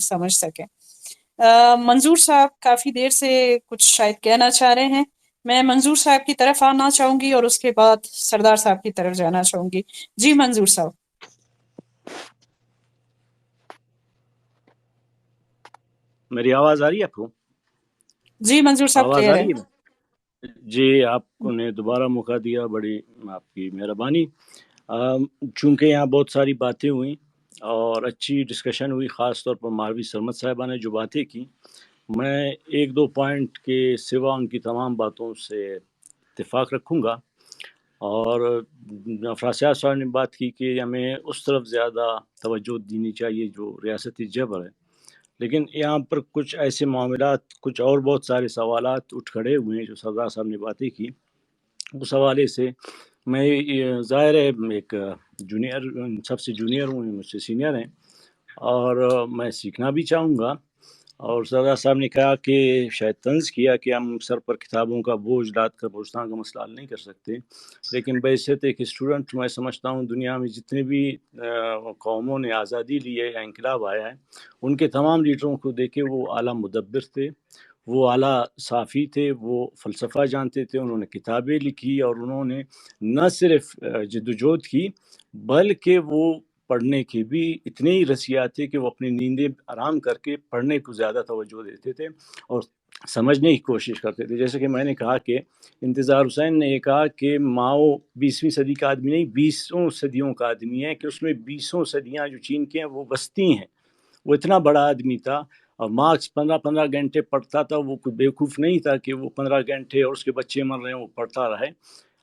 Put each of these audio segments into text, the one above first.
سمجھ سکیں۔ منظور صاحب کافی دیر سے کچھ شاید کہنا چاہ رہے ہیں، میں منظور صاحب کی طرف آنا چاہوں گی اور اس کے بعد سردار صاحب کی طرف جانا چاہوں گی۔ جی منظور صاحب۔ میری آواز آ رہی ہے آپ کو؟ جی منظور صاحب آواز کلیئر آ ہے۔ رہی ہے جی، آپ کو نے دوبارہ موقع دیا، بڑی آپ کی مہربانی۔ چونکہ یہاں بہت ساری باتیں ہوئیں اور اچھی ڈسکشن ہوئی، خاص طور پر ماروی سرمد صاحبہ نے جو باتیں کی، میں ایک دو پوائنٹ کے سوا ان کی تمام باتوں سے اتفاق رکھوں گا۔ اور افراسیاب صاحب نے بات کی کہ ہمیں اس طرف زیادہ توجہ دینی چاہیے جو ریاستی جبر ہے، لیکن یہاں پر کچھ ایسے معاملات، کچھ اور بہت سارے سوالات اٹھ کھڑے ہوئے ہیں جو سردار صاحب نے باتیں کی۔ اس حوالے سے میں ظاہر ہے ایک جونیئر، سب سے جونیئر ہوں، مجھ سے سینئر ہیں، اور میں سیکھنا بھی چاہوں گا۔ اور سردار صاحب نے کہا کہ شاید طنز کیا کہ ہم سر پر کتابوں کا بوجھ لاد کر بلوچستان کا مسئلہ حل نہیں کر سکتے، لیکن بحیثیت ایک اسٹوڈنٹ میں سمجھتا ہوں دنیا میں جتنے بھی قوموں نے آزادی لی ہے یا انقلاب آیا ہے، ان کے تمام لیڈروں کو دیکھے وہ اعلیٰ مدبر تھے، وہ اعلیٰ صافی تھے، وہ فلسفہ جانتے تھے، انہوں نے کتابیں لکھی، اور انہوں نے نہ صرف جدوجہد کی بلکہ وہ پڑھنے کے بھی اتنے ہی رسیات تھے کہ وہ اپنی نیندیں آرام کر کے پڑھنے کو زیادہ توجہ دیتے تھے اور سمجھنے کی کوشش کرتے تھے۔ جیسے کہ میں نے کہا کہ انتظار حسین نے یہ کہا کہ ماؤ 20ویں صدی کا آدمی نہیں، 20 صدیوں کا آدمی ہے، کہ اس میں 20 صدیاں جو چین کی ہیں وہ بستی ہیں۔ وہ اتنا بڑا آدمی تھا، اور مارکس 15 گھنٹے پڑھتا تھا، وہ کوئی بیوقوف نہیں تھا کہ وہ 15 گھنٹے اور اس کے بچے مر رہے ہیں وہ پڑھتا رہے۔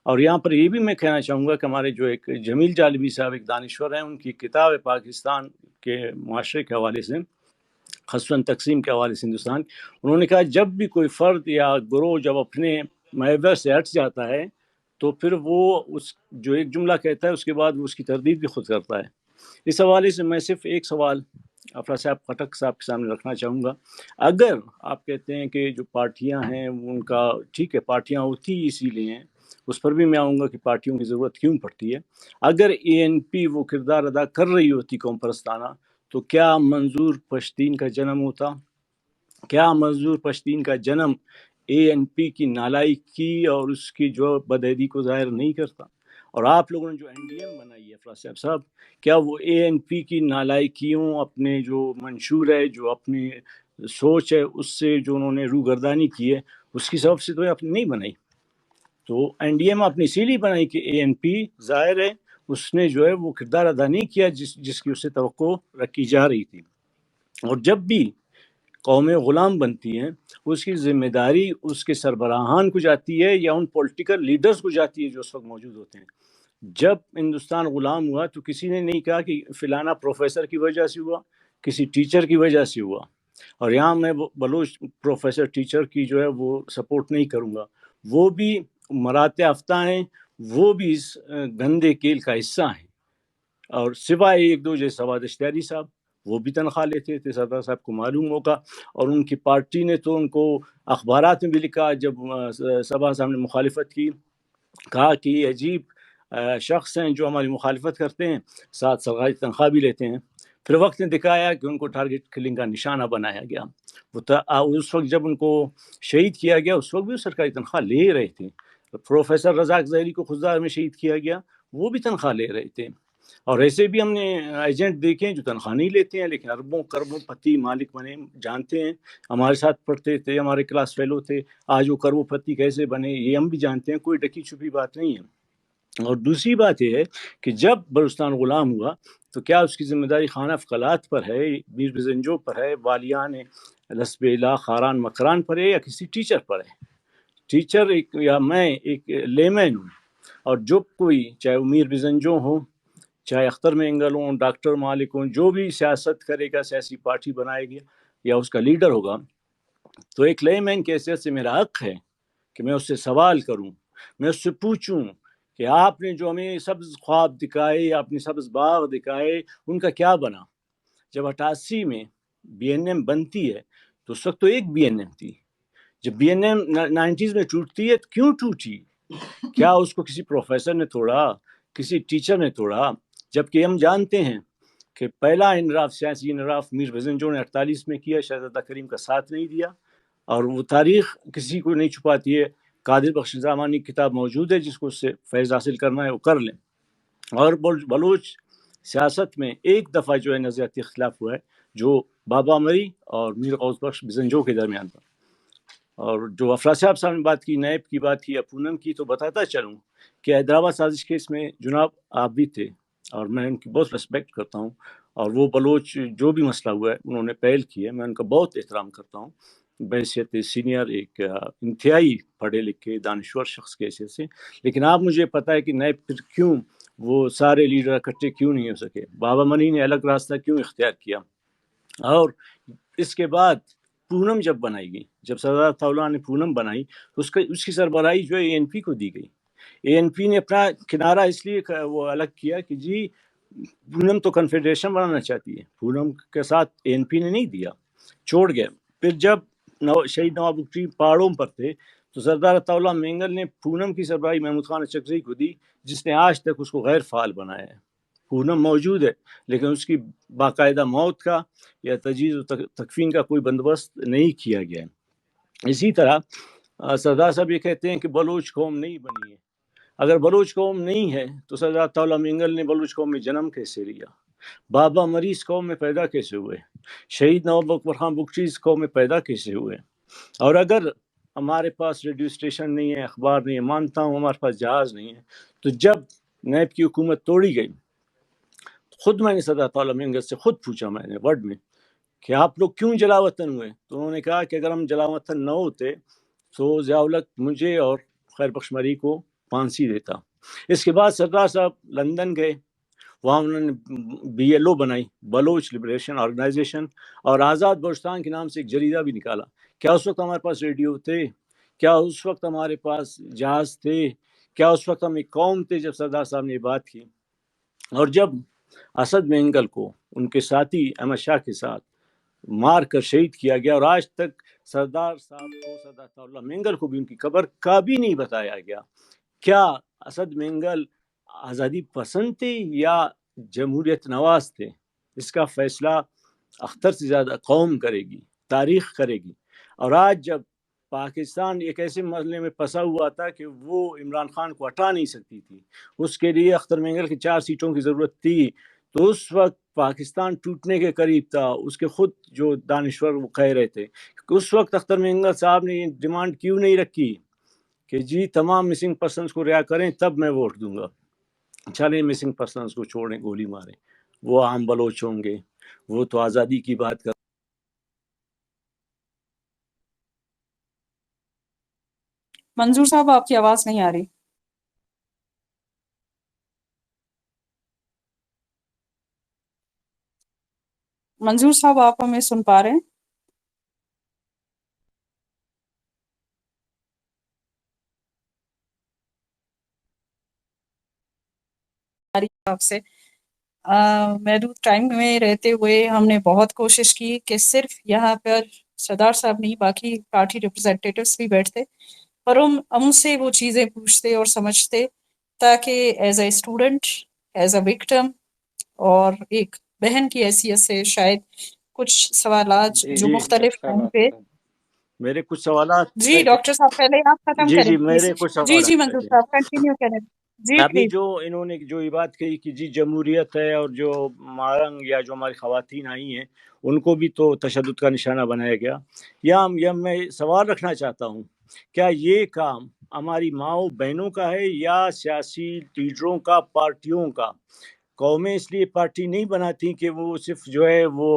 اور یہاں پر یہ بھی میں کہنا چاہوں گا کہ ہمارے جو ایک جمیل جالبی صاحب ایک دانشور ہیں، ان کی کتاب ہے پاکستان کے معاشرے کے حوالے سے، خصوصاً تقسیم کے حوالے سے ہندوستان، انہوں نے کہا جب بھی کوئی فرد یا گروہ جب اپنے محور سے ہٹ جاتا ہے تو پھر وہ اس جو ایک جملہ کہتا ہے اس کے بعد وہ اس کی تردید بھی خود کرتا ہے۔ اس حوالے سے میں صرف ایک سوال افرا صاحب خٹک صاحب کے سامنے رکھنا چاہوں گا۔ اگر آپ کہتے ہیں کہ جو پارٹیاں ہیں ان کا ٹھیک ہے، پارٹیاں ہوتی اسی لیے ہیں، اس پر بھی میں آؤں گا کہ پارٹیوں کی ضرورت کیوں پڑتی ہے۔ اگر اے این پی وہ کردار ادا کر رہی ہوتی قوم پرستانہ، تو کیا منظور پشتین کا جنم ہوتا؟ کیا منظور پشتین کا جنم اے این پی کی نالائکی اور اس کی جو بدعہدی کو ظاہر نہیں کرتا؟ اور آپ لوگوں نے جو این ڈی ایم بنائی ہے افراد صاحب، کیا وہ اے این پی کی نالائکیوں، اپنے جو منشور ہے، جو اپنی سوچ ہے، اس سے جو انہوں نے روگردانی کی ہے، اس کی سبب سے تو اپنی نہیں بنائی؟ تو این ڈی ایم اپنی اسی لیے بنائی کہ اے این پی ظاہر ہے اس نے جو ہے وہ کردار ادا نہیں کیا جس کی اس سے توقع رکھی جا رہی تھی۔ اور جب بھی قومیں غلام بنتی ہیں اس کی ذمہ داری اس کے سربراہان کو جاتی ہے یا ان پولیٹیکل لیڈرز کو جاتی ہے جو اس وقت موجود ہوتے ہیں۔ جب ہندوستان غلام ہوا تو کسی نے نہیں کہا کہ فلانا پروفیسر کی وجہ سے ہوا، کسی ٹیچر کی وجہ سے ہوا۔ اور یہاں میں بلوچ پروفیسر ٹیچر کی جو ہے وہ سپورٹ نہیں کروں گا، وہ بھی مراتع یافتہ ہیں، وہ بھی اس گندے کیل کا حصہ ہیں۔ اور سوائے ایک دو جیسے سواد اشتیاری صاحب، وہ بھی تنخواہ لیتے تھے، سردار صاحب کو معلوم ہوگا، اور ان کی پارٹی نے تو ان کو اخبارات میں بھی لکھا جب سبا صاحب نے مخالفت کی، کہا کہ یہ عجیب شخص ہیں جو ہماری مخالفت کرتے ہیں، ساتھ سرکاری تنخواہ بھی لیتے ہیں۔ پھر وقت نے دکھایا کہ ان کو ٹارگٹ کلنگ کا نشانہ بنایا گیا۔ اس وقت جب ان کو شہید کیا گیا اس وقت بھی سرکاری تنخواہ لے رہے تھے۔ پروفیسر رزاق زہری کو خزدار میں شہید کیا گیا، وہ بھی تنخواہ لے رہے تھے۔ اور ایسے بھی ہم نے ایجنٹ دیکھے ہیں جو تنخواہ نہیں لیتے ہیں لیکن اربوں کربوں پتی مالک بنے، جانتے ہیں، ہمارے ساتھ پڑھتے تھے، ہمارے کلاس فیلو تھے، آج وہ کربوں پتی کیسے بنے یہ ہم بھی جانتے ہیں، کوئی ڈکی چھپی بات نہیں ہے۔ اور دوسری بات یہ ہے کہ جب بلوچستان غلام ہوا تو کیا اس کی ذمہ داری خانہ افقلات پر ہے، میر بزنجو پر ہے، والیان لسب الا خاران مکران پر ہے، یا کسی ٹیچر پر ہے؟ ٹیچر یا میں ایک لیمن ہوں، اور جو کوئی چاہے وہ میر بزنجو ہوں، چاہے اختر مینگل ہوں، ڈاکٹر مالک ہوں، جو بھی سیاست کرے گا، سیاسی پارٹی بنائے گی یا اس کا لیڈر ہوگا، تو ایک لیمن کی حیثیت سے میرا حق ہے کہ میں اس سے سوال کروں، میں اس سے پوچھوں کہ آپ نے جو ہمیں سبز خواب دکھائے، اپنی سبز باغ دکھائے، ان کا کیا بنا؟ جب 88 میں بی این ایم بنتی ہے تو اس وقت تو ایک بی این ایم تھی، جب بی این ایم 90s میں ٹوٹتی ہے تو کیوں ٹوٹی؟ کیا اس کو کسی پروفیسر نے توڑا، کسی ٹیچر نے توڑا؟ جبکہ ہم جانتے ہیں کہ پہلا انحراف سیاسی انحراف میر بزنجو نے 48 میں کیا، شہزادہ کریم کا ساتھ نہیں دیا، اور وہ تاریخ کسی کو نہیں چھپاتی ہے۔ قادر بخش زمانی کی کتاب موجود ہے، جس کو اس سے فیض حاصل کرنا ہے وہ کر لیں۔ اور بلوچ سیاست میں ایک دفعہ جو ہے نظریاتی اختلاف ہوا ہے، جو بابا مری اور میر غوث بخش بزنجو کے درمیان تھا۔ اور جو افراز صاحب نے بات کی، نیب کی بات کی یا پونم کی، تو بتاتا چلوں کہ حیدرآباد سازش کیس میں جناب آپ بھی تھے، اور میں ان کی بہت ریسپیکٹ کرتا ہوں، اور وہ بلوچ جو بھی مسئلہ ہوا ہے انہوں نے پہل کی ہے، میں ان کا بہت احترام کرتا ہوں بحیثیت سینئر ایک انتہائی پڑھے لکھے دانشور شخص کے حیثیت سے۔ لیکن آپ مجھے پتہ ہے کہ نیب پھر کیوں وہ سارے لیڈر اکٹھے کیوں نہیں ہو سکے، بابا منی نے الگ راستہ کیوں اختیار کیا، اور اس کے بعد پونم جب بنائی گئی، جب سردار طاولہ نے پونم بنائی تو اس کی سربراہی جو ہے اے این پی کو دی گئی۔ اے این پی نے اپنا کنارہ اس لیے وہ الگ کیا کہ جی پونم تو کنفیڈریشن بنانا چاہتی ہے، پونم کے ساتھ اے این پی نے نہیں دیا، چھوڑ گیا۔ پھر جب شہید نواب بگٹی پہاڑوں پر تھے تو سردار طاولہ مینگل نے پونم کی سربراہی محمود خان اچکزئی کو دی، جس نے آج تک اس کو غیر فعال بنایا ہے۔ پونم موجود ہے لیکن اس کی باقاعدہ موت کا یا تجویز و تکفین کا کوئی بندوبست نہیں کیا گیا ہے۔ اسی طرح سردار صاحب یہ کہتے ہیں کہ بلوچ قوم نہیں بنی ہے۔ اگر بلوچ قوم نہیں ہے تو سردار طاولہ مینگل نے بلوچ قوم میں جنم کیسے لیا؟ بابا مری اس قوم میں پیدا کیسے ہوئے؟ شہید نواب اکبر خان بگٹی اس قوم میں پیدا کیسے ہوئے؟ اور اگر ہمارے پاس ریڈیو اسٹیشن نہیں ہے، اخبار نہیں ہے، مانتا ہوں ہمارے پاس جہاز نہیں ہے، تو جب نیب کی حکومت توڑی گئی، خود میں نے سردار طاولہ مینگل سے خود پوچھا، میں نے ورڈ میں، کہ آپ لوگ کیوں جلا وطن ہوئے؟ تو انہوں نے کہا کہ اگر ہم جلا وطن نہ ہوتے تو ضیاء الحق مجھے اور خیر بخش مری کو پھانسی دیتا۔ اس کے بعد سردار صاحب لندن گئے، وہاں انہوں نے بی ایل او بنائی، بلوچ لبریشن آرگنائزیشن، اور آزاد بلوچستان کے نام سے ایک جریدہ بھی نکالا۔ کیا اس وقت ہمارے پاس ریڈیو تھے؟ کیا اس وقت ہمارے پاس جہاز تھے؟ کیا اس وقت ہم ایک قوم تھے جب سردار صاحب نے یہ بات کی؟ اور جب اسد مینگل کو ان کے ساتھی احمد شاہ کے ساتھ مار کر شہید کیا گیا، اور آج تک سردار صاحب کو، سردار طاولہ مینگل کو بھی ان کی قبر کا بھی نہیں بتایا گیا۔ کیا اسد مینگل آزادی پسند تھے یا جمہوریت نواز تھے؟ اس کا فیصلہ اختر سے زیادہ قوم کرے گی، تاریخ کرے گی۔ اور آج جب پاکستان ایک ایسے مسئلے میں پھنسا ہوا تھا کہ وہ عمران خان کو ہٹا نہیں سکتی تھی، اس کے لیے اختر مینگل کی 4 سیٹوں کی ضرورت تھی، تو اس وقت پاکستان ٹوٹنے کے قریب تھا۔ اس کے خود جو دانشور وہ کہہ رہے تھے کہ اس وقت اختر مینگل صاحب نے یہ ڈیمانڈ کیوں نہیں رکھی کہ جی تمام مسنگ پرسنز کو رہا کریں تب میں ووٹ دوں گا۔ چلیں مسنگ پرسنز کو چھوڑیں، گولی ماریں، وہ عام بلوچ ہوں گے، وہ تو آزادی کی بات کر۔ منظور صاحب آپ کی آواز نہیں آ رہی۔ منظور صاحب آپ ہمیں سن پا رہے ہیں؟ آپ سے محدود ٹائم میں رہتے ہوئے ہم نے بہت کوشش کی کہ صرف یہاں پر سردار صاحب نہیں، باقی پارٹی ریپرزینٹیٹیوز بھی بیٹھتے اور ہم ان سے وہ چیزیں پوچھتے اور سمجھتے، تاکہ as a student, as a victim اور ایک بہن کی حیثیت سے شاید کچھ سوالات جو مختلف ٹائم پہ۔ میرے کچھ سوالات جی ڈاکٹر صاحب پہلے آپ ختم کریں جی پلیز۔ میرے کچھ جی سوالات منظور صاحب کنٹینیو کریں۔ جی ابھی پلیز۔ جو انہوں نے جو یہ بات کہی کہ جی جمہوریت ہے، اور جو مارنگ یا جو ہماری خواتین آئی ہیں ان کو بھی تو تشدد کا نشانہ بنایا گیا۔ یا میں سوال رکھنا چاہتا ہوں، کیا یہ کام ہماری ماؤں بہنوں کا ہے یا سیاسی لیڈروں کا، پارٹیوں کا؟ قومیں اس لیے پارٹی نہیں بناتی کہ وہ صرف جو ہے وہ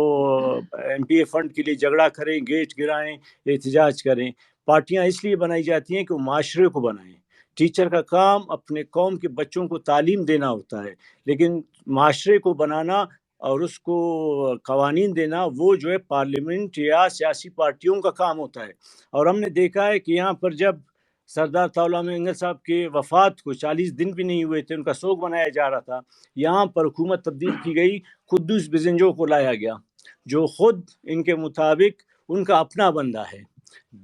ایم پی اے فنڈ کے لیے جھگڑا کریں، گیٹ گرائیں، احتجاج کریں۔ پارٹیاں اس لیے بنائی جاتی ہیں کہ وہ معاشرے کو بنائیں۔ ٹیچر کا کام اپنے قوم کے بچوں کو تعلیم دینا ہوتا ہے، لیکن معاشرے کو بنانا اور اس کو قوانین دینا وہ جو ہے پارلیمنٹ یا سیاسی پارٹیوں کا کام ہوتا ہے۔ اور ہم نے دیکھا ہے کہ یہاں پر جب سردار طاولہ مینگل صاحب کے وفات کو 40 دن بھی نہیں ہوئے تھے، ان کا سوگ منایا جا رہا تھا، یہاں پر حکومت تبدیل کی گئی، قدوس بزنجو کو لایا گیا جو خود ان کے مطابق ان کا اپنا بندہ ہے۔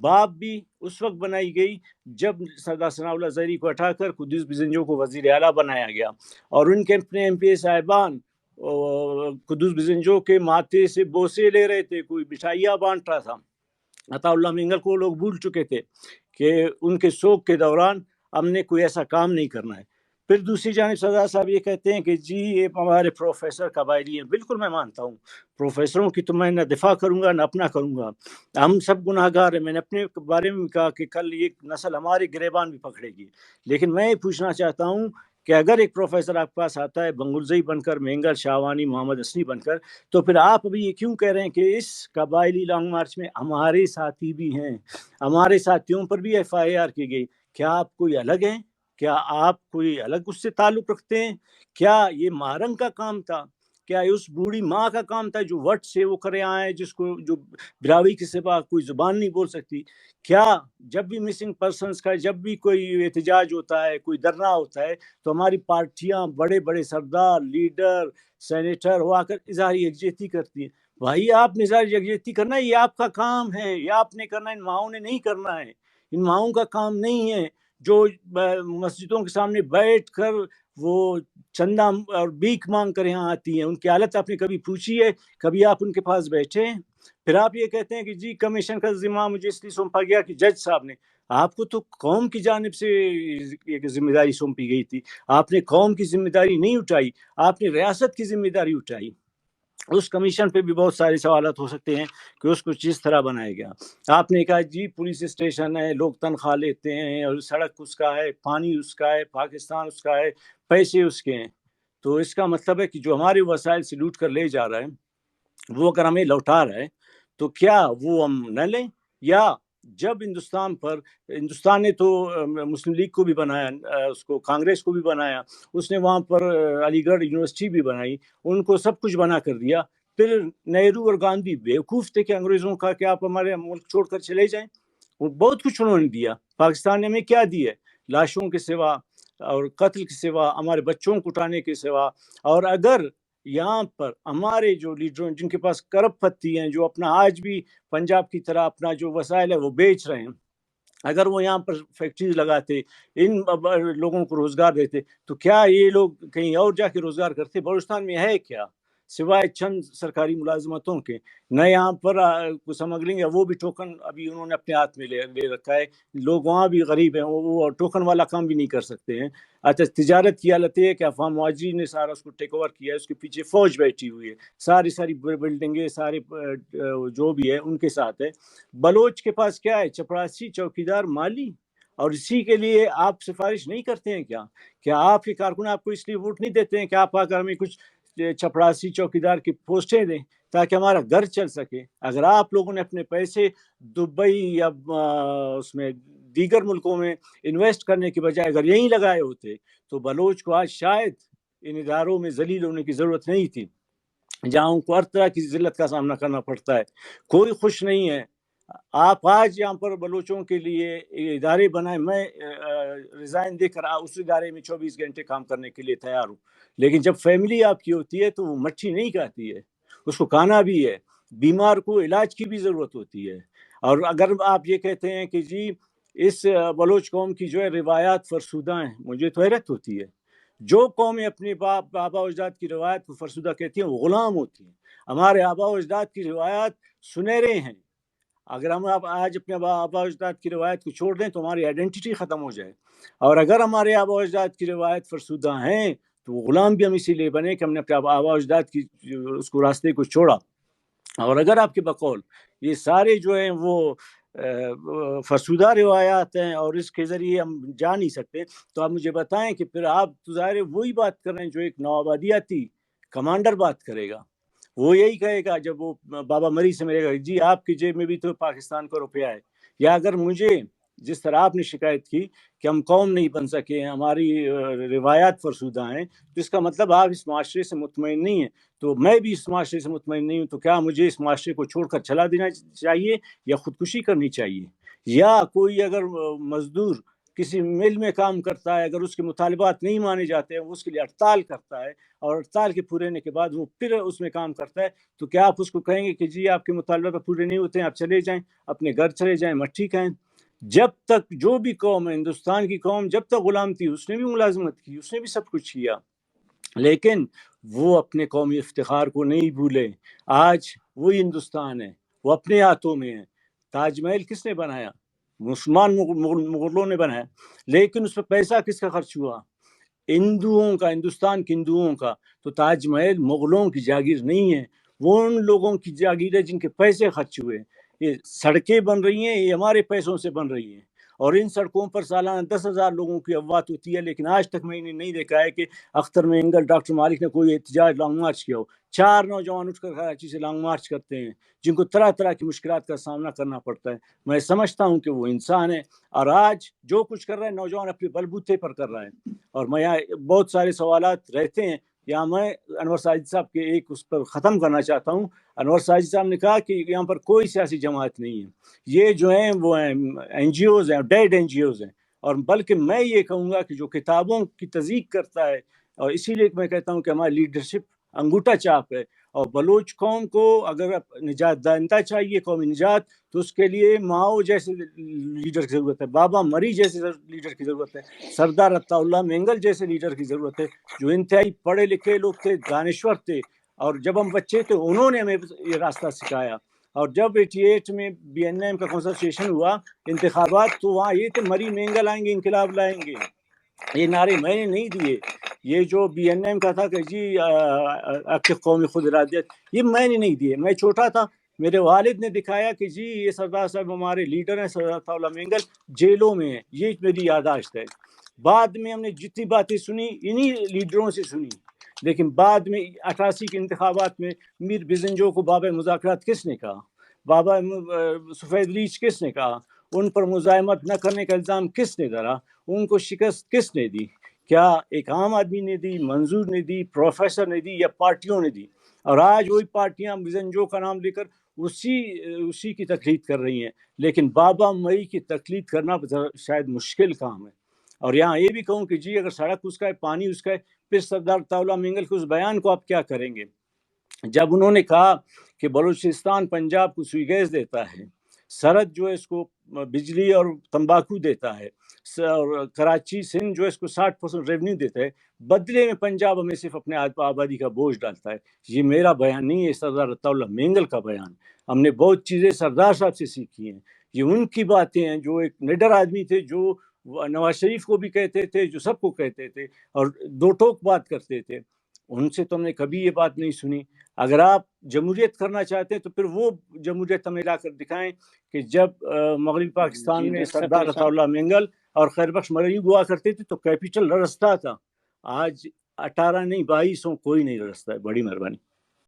باپ بھی اس وقت بنائی گئی جب سردار ثناء اللہ زہری کو ہٹا کر قدوس بزنجو کو وزیر اعلیٰ بنایا گیا، اور ان کے اپنے ایم پی اے صاحبان قدوس بزنجو کے ماتھے سے بوسے لے رہے تھے، کوئی مٹھائیاں بانٹ رہا تھا. عطا اللہ مینگل کو لوگ بھول چکے تھے کہ ان کے سوگ کے دوران ہم نے کوئی ایسا کام نہیں کرنا ہے. پھر دوسری جانب سردار صاحب یہ کہتے ہیں کہ جی یہ ہمارے پروفیسر قبائلی ہیں. بالکل میں مانتا ہوں، پروفیسروں کی تو میں نہ دفاع کروں گا نہ اپنا کروں گا، ہم سب گناہ گار ہیں. میں نے اپنے بارے میں کہا کہ کل یہ نسل ہماری گریبان بھی پکڑے گی. لیکن میں یہ پوچھنا چاہتا ہوں کہ اگر ایک پروفیسر آپ کے پاس آتا ہے بنگلزئی بن کر، مینگل، شاہوانی، محمد حسنی بن کر، تو پھر آپ ابھی یہ کیوں کہہ رہے ہیں کہ اس قبائلی لانگ مارچ میں ہمارے ساتھی بھی ہیں، ہمارے ساتھیوں پر بھی ایف آئی آر کی گئی؟ کیا آپ کوئی الگ ہیں؟ کیا آپ کوئی الگ اس سے تعلق رکھتے ہیں؟ کیا یہ مہرنگ کا کام تھا؟ کیا یہ اس بوڑھی ماں کا کام تھا جو وٹ سے وہ کرے آئے، جس کو جو براوی کے سوا کوئی زبان نہیں بول سکتی؟ کیا جب بھی مسنگ پرسنس کا، جب بھی کوئی احتجاج ہوتا ہے، کوئی دھرنا ہوتا ہے، تو ہماری پارٹیاں، بڑے بڑے سردار، لیڈر، سینیٹر وہ آ کر اظہار یکجہتی کرتی ہیں؟ بھائی آپ نے اظہار یکجہتی کرنا ہے، یہ آپ کا کام ہے، یہ آپ نے کرنا ہے، ان ماؤں نے نہیں کرنا ہے. ان ماؤں کا کام نہیں ہے جو مسجدوں کے سامنے بیٹھ کر وہ چندہ اور بھیک مانگ کر یہاں آتی ہیں. ان کی حالت آپ نے کبھی پوچھی ہے؟ کبھی آپ ان کے پاس بیٹھے ہیں؟ پھر آپ یہ کہتے ہیں کہ جی کمیشن کا ذمہ مجھے اس لیے سونپا گیا کہ جج صاحب نے. آپ کو تو قوم کی جانب سے ایک ذمہ داری سونپی گئی تھی، آپ نے قوم کی ذمہ داری نہیں اٹھائی، آپ نے ریاست کی ذمہ داری اٹھائی. اس کمیشن پہ بھی بہت سارے سوالات ہو سکتے ہیں کہ اس کو کس طرح بنایا گیا. آپ نے کہا جی پولیس اسٹیشن ہے، لوگ تنخواہ لیتے ہیں، اور سڑک اس کا ہے، پانی اس کا ہے، پاکستان اس کا ہے، پیسے اس کے ہیں. تو اس کا مطلب ہے کہ جو ہمارے وسائل سے لوٹ کر لے جا رہا ہے وہ اگر ہمیں لوٹا رہا ہے تو کیا وہ ہم نہ لیں؟ یا جب ہندوستان نے تو مسلم لیگ کو بھی بنایا، اس کو کانگریس کو بھی بنایا، اس نے وہاں پر علی گڑھ یونیورسٹی بھی بنائی، ان کو سب کچھ بنا کر دیا. پھر نہرو اور گاندھی بیوقوف تھے کہ انگریزوں کا کہ آپ ہمارے ملک چھوڑ کر چلے جائیں. وہ بہت کچھ انہوں نے دیا. پاکستان نے ہمیں کیا دیا ہے؟ لاشوں کے سوا اور قتل کے سوا، ہمارے بچوں کو اٹھانے کے سوا. اور اگر یہاں پر ہمارے جو لیڈروں جن کے پاس کرب پتی ہیں، جو اپنا آج بھی پنجاب کی طرح اپنا جو وسائل ہے وہ بیچ رہے ہیں، اگر وہ یہاں پر فیکٹریز لگاتے، ان لوگوں کو روزگار دیتے، تو کیا یہ لوگ کہیں اور جا کے روزگار کرتے؟ بلوچستان میں ہے کیا سوائے چند سرکاری ملازمتوں کے؟ نہ یہاں پر سمگلنگ ہے، وہ بھی ٹوکن ابھی انہوں نے اپنے ہاتھ میں لے رکھا ہے. لوگ وہاں بھی غریب ہیں، وہ ٹوکن والا کام بھی نہیں کر سکتے ہیں. اچھا تجارت کی حالت یہ ہے کہ افواہ مہاجرین نے سارا اس کو ٹیک اوور کیا ہے، اس کے پیچھے فوج بیٹھی ہوئی ہے، ساری بلڈنگیں سارے جو بھی ہے ان کے ساتھ ہے. بلوچ کے پاس کیا ہے؟ چپراسی، چوکیدار، مالی. اور اسی کے لیے آپ سفارش نہیں کرتے ہیں کیا آپ کے کارکن آپ کو اس لیے ووٹ نہیں دیتے ہیں کہ آپ آ کر ہمیں کچھ چپراسی چوکیدار کی پوسٹیں دیں تاکہ ہمارا گھر چل سکے؟ اگر آپ لوگوں نے اپنے پیسے دبئی یا اس میں دیگر ملکوں میں انویسٹ کرنے کے بجائے اگر یہیں لگائے ہوتے تو بلوچ کو آج شاید ان اداروں میں ذلیل ہونے کی ضرورت نہیں تھی، جہاں ان کو ہر طرح کی ذلت کا سامنا کرنا پڑتا ہے. کوئی خوش نہیں ہے. آپ آج یہاں پر بلوچوں کے لیے ادارے بنائیں، میں ریزائن دے کر اس ادارے میں 24 گھنٹے کام کرنے کے لیے تیار ہوں. لیکن جب فیملی آپ کی ہوتی ہے تو وہ مٹھی نہیں کھاتی ہے، اس کو کھانا بھی ہے، بیمار کو علاج کی بھی ضرورت ہوتی ہے. اور اگر آپ یہ کہتے ہیں کہ جی اس بلوچ قوم کی جو ہے روایات فرسودہ ہیں، مجھے تو حیرت ہوتی ہے. جو قومیں اپنے آبا و اجداد کی روایت کو فرسودہ کہتی ہیں وہ غلام ہوتی ہیں. ہمارے آبا و اجداد کی روایات سنہرے ہیں. اگر ہم آج اپنے آبا و اجداد کی روایت کو چھوڑ دیں تو ہماری آئیڈینٹی ختم ہو جائے. اور اگر ہمارے آبا و اجداد کی روایت فرسودہ ہیں تو وہ غلام بھی ہم اسی لیے بنے کہ ہم نے اپنے آبا و اجداد کی اس کو راستے کو چھوڑا. اور اگر آپ کے بقول یہ سارے جو ہیں وہ فرسودہ روایات ہیں اور اس کے ذریعے ہم جا نہیں سکتے، تو آپ مجھے بتائیں کہ پھر آپ ظاہر وہی بات کر رہے ہیں جو ایک نوآبادیاتی کمانڈر بات کرے گا. وہ یہی کہے گا جب وہ بابا مری سے ملے گا، جی آپ کی جیب میں بھی تو پاکستان کا روپیہ ہے. یا اگر مجھے جس طرح آپ نے شکایت کی کہ ہم قوم نہیں بن سکے ہیں، ہماری روایات فرسودہ ہیں، تو اس کا مطلب آپ اس معاشرے سے مطمئن نہیں ہیں. تو میں بھی اس معاشرے سے مطمئن نہیں ہوں. تو کیا مجھے اس معاشرے کو چھوڑ کر چلا دینا چاہیے یا خودکشی کرنی چاہیے؟ یا کوئی اگر مزدور کسی مل میں کام کرتا ہے، اگر اس کے مطالبات نہیں مانے جاتے ہیں، وہ اس کے لیے ہڑتال کرتا ہے، اور ہڑتال کے پورے ہونے کے بعد وہ پھر اس میں کام کرتا ہے، تو کیا آپ اس کو کہیں گے کہ جی آپ کے مطالبات پورے نہیں ہوتے ہیں، آپ چلے جائیں، اپنے گھر چلے جائیں، مٹھی کھائیں؟ جب تک جو بھی قوم ہے، ہندوستان کی قوم جب تک غلام تھی، اس نے بھی ملازمت کی، اس نے بھی سب کچھ کیا. لیکن وہ اپنے قومی افتخار کو نہیں بھولے. آج وہی ہندوستان ہے، وہ اپنے ہاتھوں میں ہے. تاج محل کس نے بنایا؟ مسلمان مغلوں نے بنایا، لیکن اس پہ پیسہ کس کا خرچ ہوا؟ ہندوؤں کا، ہندوستان کے ہندوؤں کا. تو تاج محل مغلوں کی جاگیر نہیں ہے، وہ ان لوگوں کی جاگیر ہے جن کے پیسے خرچ ہوئے. یہ سڑکیں بن رہی ہیں، یہ ہمارے پیسوں سے بن رہی ہیں، اور ان سڑکوں پر سالانہ 10,000 لوگوں کی اموات ہوتی ہے. لیکن آج تک میں نے نہیں دیکھا ہے کہ اختر مینگل، ڈاکٹر مالک نے کوئی احتجاج لانگ مارچ کیا ہو. 4 نوجوان اٹھ کر کراچی سے لانگ مارچ کرتے ہیں جن کو طرح طرح کی مشکلات کا سامنا کرنا پڑتا ہے. میں سمجھتا ہوں کہ وہ انسان ہے، اور آج جو کچھ کر رہا ہے نوجوان اپنے بلبوتے پر کر رہا ہے. اور میں یہاں بہت سارے سوالات رہتے ہیں، یہاں میں انور ساجد صاحب کے ایک اس پر ختم کرنا چاہتا ہوں. انور ساجد صاحب نے کہا کہ یہاں پر کوئی سیاسی جماعت نہیں ہے، یہ جو ہیں وہ ہیں این جی اوز ہیں، ڈیڈ این جی اوز ہیں. اور بلکہ میں یہ کہوں گا کہ جو کتابوں کی تصدیق کرتا ہے، اور اسی لیے میں کہتا ہوں کہ ہماری لیڈرشپ انگوٹھا چاپ ہے. اور بلوچ قوم کو اگر نجات دہندہ چاہیے، قومی نجات، تو اس کے لیے ماؤ جیسے لیڈر کی ضرورت ہے، بابا مری جیسے لیڈر کی ضرورت ہے، سردار عطا اللہ مینگل جیسے لیڈر کی ضرورت ہے، جو انتہائی پڑھے لکھے لوگ تھے، دانشور تھے. اور جب ہم بچے تھے انہوں نے ہمیں یہ راستہ سکھایا. اور جب 88 میں بی این ایم کا کنسلٹیشن ہوا انتخابات، تو وہاں یہ تھے مری مینگل آئیں گے، انقلاب لائیں گے. یہ نعرے میں نے نہیں دیے. یہ جو بی این ایم کا تھا کہ جی آپ کے قومی خود ارادیت، یہ میں نے نہیں دیے. میں چھوٹا تھا، میرے والد نے دکھایا کہ جی یہ سردار صاحب ہمارے لیڈر ہیں، سردار عطا اللہ مینگل جیلوں میں ہیں. یہ میری یادداشت ہے. بعد میں ہم نے جتنی باتیں سنی انہی لیڈروں سے سنی. لیکن بعد میں 88 کے انتخابات میں میر بزنجو کو بابا مذاکرات کس نے کہا؟ بابا سفید ریچھ کس نے کہا؟ ان پر مزاحمت نہ کرنے کا الزام کس نے دھرا؟ ان کو شکست کس نے دی؟ کیا ایک عام آدمی نے دی، منظور نے دی، پروفیسر نے دی، یا پارٹیوں نے دی؟ اور آج وہی پارٹیاں بزنجو کا نام لے کر اسی کی تقلید کر رہی ہیں. لیکن بابا مئی کی تقلید کرنا شاید مشکل کام ہے. اور یہاں یہ بھی کہوں کہ جی اگر سڑک اس کا ہے، پانی اس کا ہے، پھر سردار عطا اللہ مینگل کے اس بیان کو آپ کیا کریں گے؟ جب انہوں نے کہا کہ بلوچستان پنجاب کو سوئی گیس دیتا ہے، سرحد جو ہے اس کو بجلی اور تمباکو دیتا ہے، اور کراچی سندھ جو ہے اس کو 60% ریونیو دیتا ہے، بدلے میں پنجاب ہمیں صرف اپنے آبادی کا بوجھ ڈالتا ہے. یہ میرا بیان نہیں ہے، سردار عطا اللہ مینگل کا بیان. ہم نے بہت چیزیں سردار صاحب سے سیکھی ہیں. یہ ان کی باتیں ہیں، جو ایک نڈر آدمی تھے، جو نواز شریف کو بھی کہتے تھے، جو سب کو کہتے تھے، اور دو ٹوک بات کرتے تھے. ان سے تو ہم نے کبھی یہ بات نہیں سنی. اگر آپ جمہوریت کرنا چاہتے ہیں تو پھر وہ جمہوریت ہمیں لا کر دکھائیں کہ جب مغربی پاکستان میں سردار عطا اللہ مینگل اور خیر بخش مری ہوا کرتے تھے تو کیپٹل لرزتا تھا. آج 18 نہیں 22 کوئی نہیں لرزتا ہے. بڑی مہربانی.